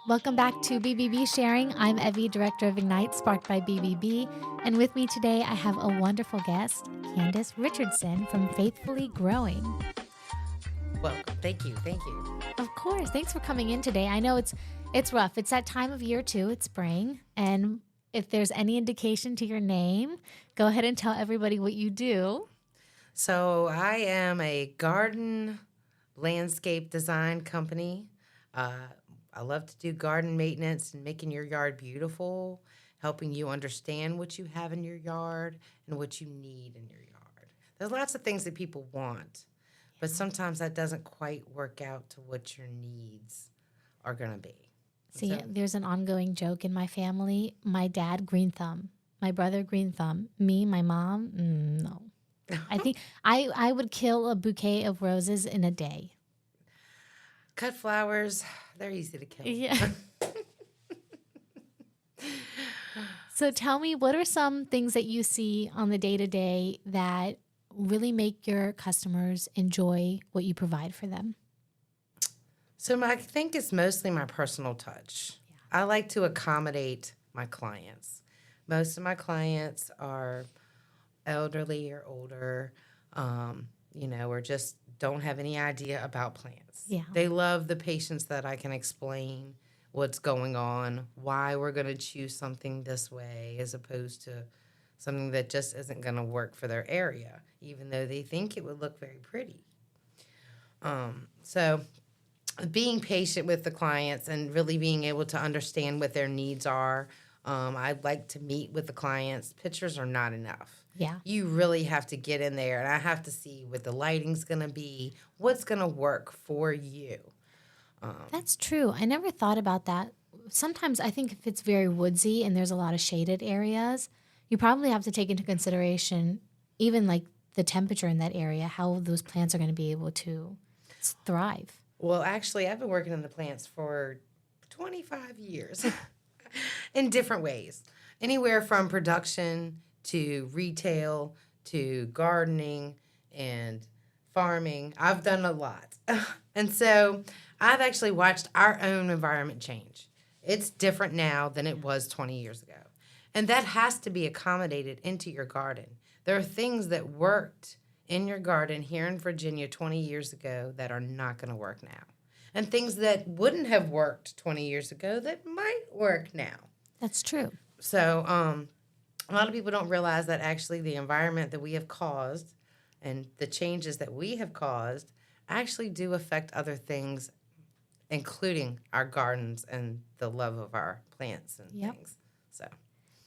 Welcome back to BBB Sharing. I'm Evie, Director of Ignite, sparked by BBB. And with me today, I have a wonderful guest, Candace Richardson from Faithfully Growing. Welcome. Thank you. Of course. Thanks for coming in today. I know it's rough. It's that time of year, too. It's spring. And if there's any indication to your name, go ahead and tell everybody what you do. So I am a garden landscape design company. I love to do garden maintenance and making your yard beautiful, helping you understand what you have in your yard and what you need in your yard. There's lots of things that people want, but sometimes that doesn't quite work out to what your needs are going to be. See, there's an ongoing joke in my family. My dad, green thumb. My brother, green thumb. Me, my mom, no. I think I would kill a bouquet of roses in a day. Cut flowers, they're easy to kill. Yeah. So tell me, what are some things that you see on the day-to-day that really make your customers enjoy what you provide for them? So I think it's mostly my personal touch. Yeah. I like to accommodate my clients. Most of my clients are elderly or older, or just don't have any idea about plants. Yeah. They love the patience that I can explain what's going on, why we're going to choose something this way as opposed to something that just isn't going to work for their area, even though they think it would look very pretty. So being patient with the clients and really being able to understand what their needs are. I'd like to meet with the clients. Pictures are not enough. Yeah. You really have to get in there, and I have to see what the lighting's going to be, what's going to work for you. That's true. I never thought about that. Sometimes I think if it's very woodsy and there's a lot of shaded areas, you probably have to take into consideration even like the temperature in that area, how those plants are going to be able to thrive. Well, actually, I've been working in the plants for 25 years in different ways, anywhere from production to retail to gardening and farming. I've done a lot. And so I've actually watched our own environment change. It's different now than it was 20 years ago. And that has to be accommodated into your garden. There are things that worked in your garden here in Virginia 20 years ago that are not going to work now. And things that wouldn't have worked 20 years ago that might work now. That's true. So a lot of people don't realize that actually the environment that we have caused and the changes that we have caused actually do affect other things, including our gardens and the love of our plants and things. So,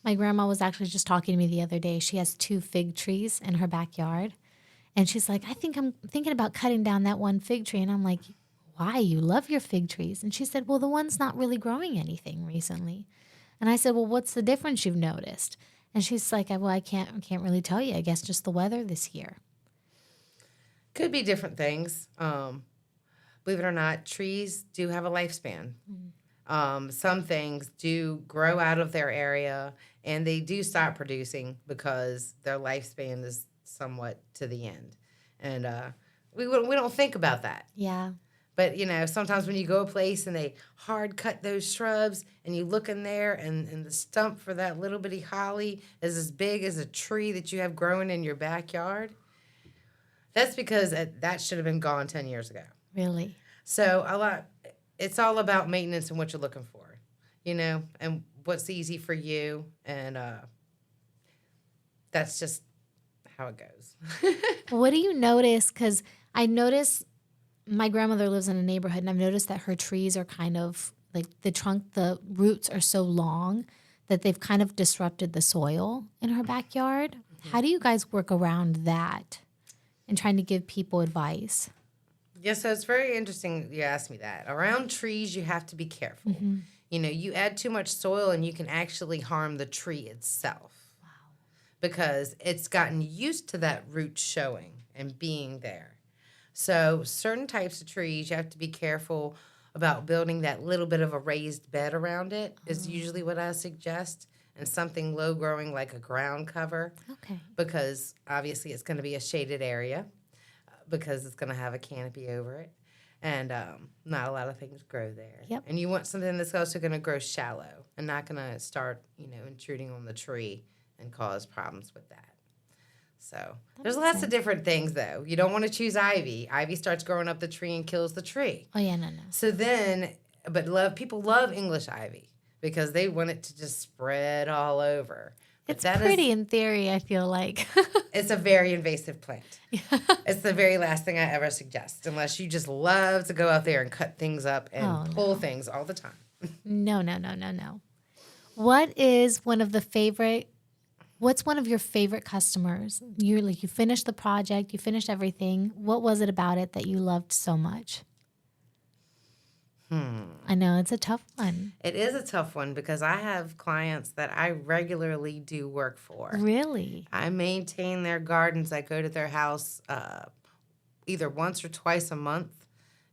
my grandma was actually just talking to me the other day. She has 2 fig trees in her backyard. And she's like, I'm thinking about cutting down that one fig tree. And I'm like, why? You love your fig trees. And she said, well, the one's not really growing anything recently. And I said, well, what's the difference you've noticed? And she's like, well, I can't really tell you. I guess just the weather this year. Could be different things. Believe it or not, trees do have a lifespan. Mm-hmm. Some things do grow out of their area, and they do stop producing because their lifespan is somewhat to the end. And we don't think about that. Yeah. But, sometimes when you go a place and they hard cut those shrubs and you look in there and the stump for that little bitty holly is as big as a tree that you have growing in your backyard, that's because that should have been gone 10 years ago. Really? So it's all about maintenance and what you're looking for, and what's easy for you. And that's just how it goes. What do you notice? Because I notice my grandmother lives in a neighborhood, and I've noticed that her trees are kind of like the roots are so long that they've kind of disrupted the soil in her backyard. Mm-hmm. How do you guys work around that and trying to give people advice? Yeah, so it's very interesting you asked me that. Around trees, you have to be careful. Mm-hmm. You add too much soil and you can actually harm the tree itself. Wow. Because it's gotten used to that root showing and being there. So certain types of trees, you have to be careful about building that little bit of a raised bed around it is usually what I suggest. And something low growing like a ground cover. Okay. Because obviously it's going to be a shaded area because it's going to have a canopy over it. And not a lot of things grow there. Yep. And you want something that's also going to grow shallow and not going to start, intruding on the tree and cause problems with that. So there's makes lots of sense. different things, though. You don't want to choose ivy. Ivy starts growing up the tree and kills the tree. Oh, yeah, no. So then, people love English ivy because they want it to just spread all over. But It's pretty in theory, I feel like. It's a very invasive plant. It's the very last thing I ever suggest, unless you just love to go out there and cut things up and pull things all the time. No. What's one of your favorite customers? You finished the project, you finished everything. What was it about it that you loved so much? I know it's a tough one. It is a tough one because I have clients that I regularly do work for. Really? I maintain their gardens. I go to their house either once or twice a month,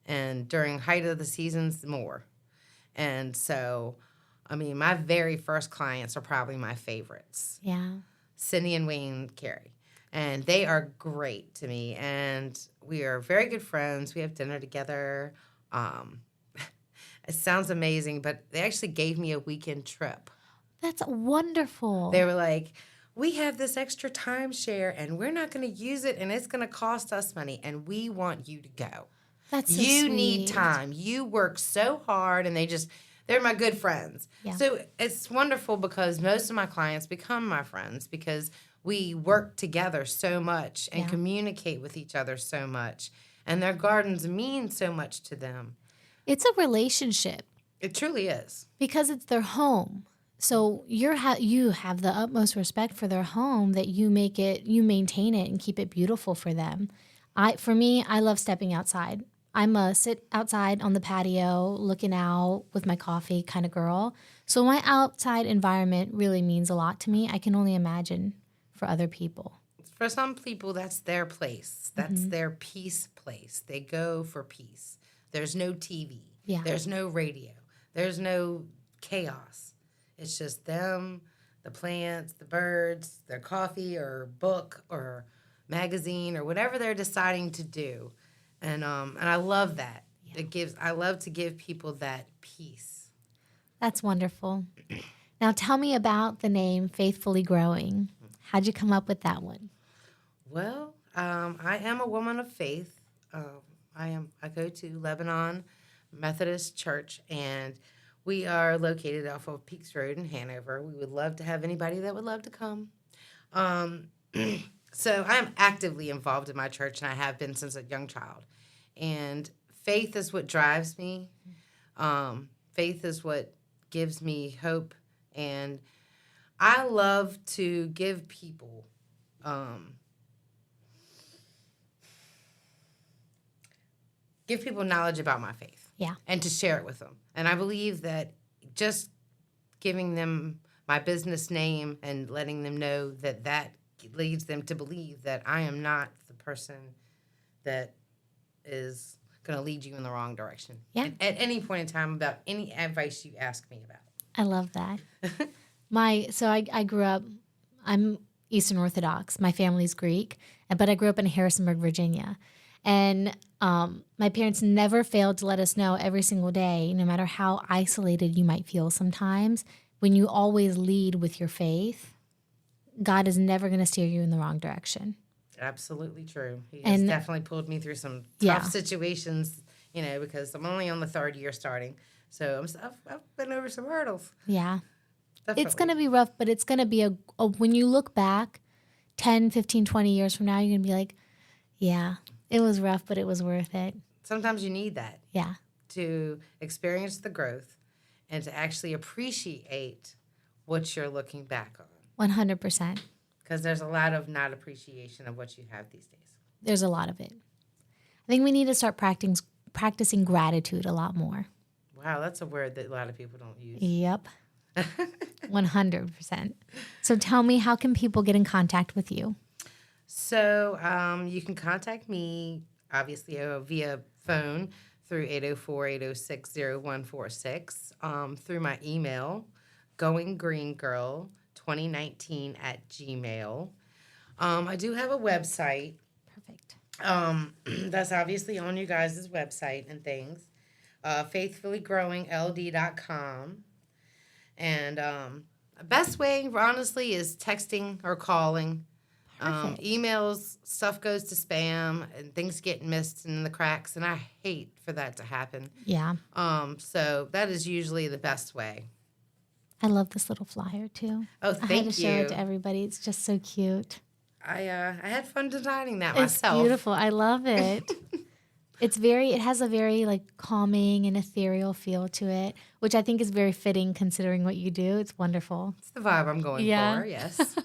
and during height of the seasons, more. And so, my very first clients are probably my favorites. Yeah. Cindy and Wayne Carey. And they are great to me. And we are very good friends. We have dinner together. It sounds amazing, but they actually gave me a weekend trip. That's wonderful. They were like, we have this extra timeshare and we're not going to use it and it's going to cost us money and we want you to go. That's so You sweet. need time. You work so hard and they're my good friends. Yeah. So it's wonderful because most of my clients become my friends because we work together so much and communicate with each other so much. And their gardens mean so much to them. It's a relationship. It truly is. Because it's their home. So you have the utmost respect for their home that you maintain it and keep it beautiful for them. For me, I love stepping outside. I'm a sit outside on the patio looking out with my coffee kind of girl. So my outside environment really means a lot to me. I can only imagine for other people. For some people, that's their place. That's their peace place. They go for peace. There's no TV. Yeah. There's no radio. There's no chaos. It's just them, the plants, the birds, their coffee or book or magazine or whatever they're deciding to do. And I love that. Yeah. I love to give people that peace. That's wonderful. Now tell me about the name Faithfully Growing. How'd you come up with that one? Well, I am a woman of faith. I go to Lebanon Methodist Church, and we are located off of Peaks Road in Hanover. We would love to have anybody that would love to come. So I'm actively involved in my church, and I have been since a young child. And faith is what drives me. Faith is what gives me hope. And I love to give people knowledge about my faith. Yeah. And to share it with them. And I believe that just giving them my business name and letting them know that leads them to believe that I am not the person that is going to lead you in the wrong direction. Yeah. At any point in time about any advice you ask me about. I love that. I grew up, I'm Eastern Orthodox. My family's Greek, but I grew up in Harrisonburg, Virginia. And my parents never failed to let us know every single day, no matter how isolated you might feel sometimes, when you always lead with your faith, God is never going to steer you in the wrong direction. Absolutely true. He has definitely pulled me through some tough situations, because I'm only on the third year starting. So I've been over some hurdles. Yeah. Definitely. It's going to be rough, but it's going to be when you look back 10, 15, 20 years from now, you're going to be like, yeah, it was rough, but it was worth it. Sometimes you need that. Yeah. To experience the growth and to actually appreciate what you're looking back on. 100%. Because there's a lot of not appreciation of what you have these days. There's a lot of it. I think we need to start practicing gratitude a lot more. Wow, that's a word that a lot of people don't use. Yep. 100%. So tell me, how can people get in contact with you? So you can contact me, obviously, via phone through 804-806-0146, through my email, goinggreengirl2019@gmail.com. I do have a website. Perfect. That's obviously on you guys' website and things. Faithfullygrowingld.com. And best way, honestly, is texting or calling. Perfect. Emails, stuff goes to spam and things get missed in the cracks, and I hate for that to happen. Yeah. So that is usually the best way. I love this little flyer too. Oh, I had to thank show it you. to everybody. It's just so cute. I had fun designing that It's myself. beautiful. I love it. It has a very like calming and ethereal feel to it, which I think is very fitting considering what you do. It's wonderful. It's the vibe I'm going Yeah. for, yes.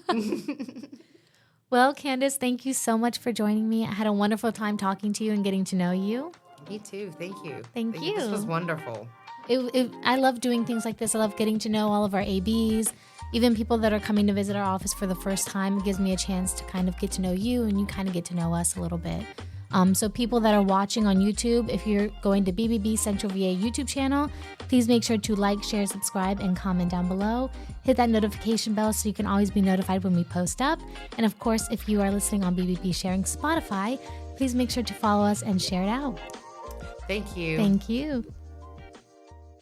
Well, Candace, thank you so much for joining me. I had a wonderful time talking to you and getting to know you. Me too. Thank you. Thank you. This was wonderful. I love doing things like this. I love getting to know all of our ABs, even people that are coming to visit our office for the first time. It gives me a chance to kind of get to know you and you kind of get to know us a little bit. So people that are watching on YouTube, if you're going to BBB Central VA YouTube channel, please make sure to like, share, subscribe, and comment down below. Hit that notification bell so you can always be notified when we post up. And of course, if you are listening on BBB Sharing Spotify, please make sure to follow us and share it out. Thank you. Thank you.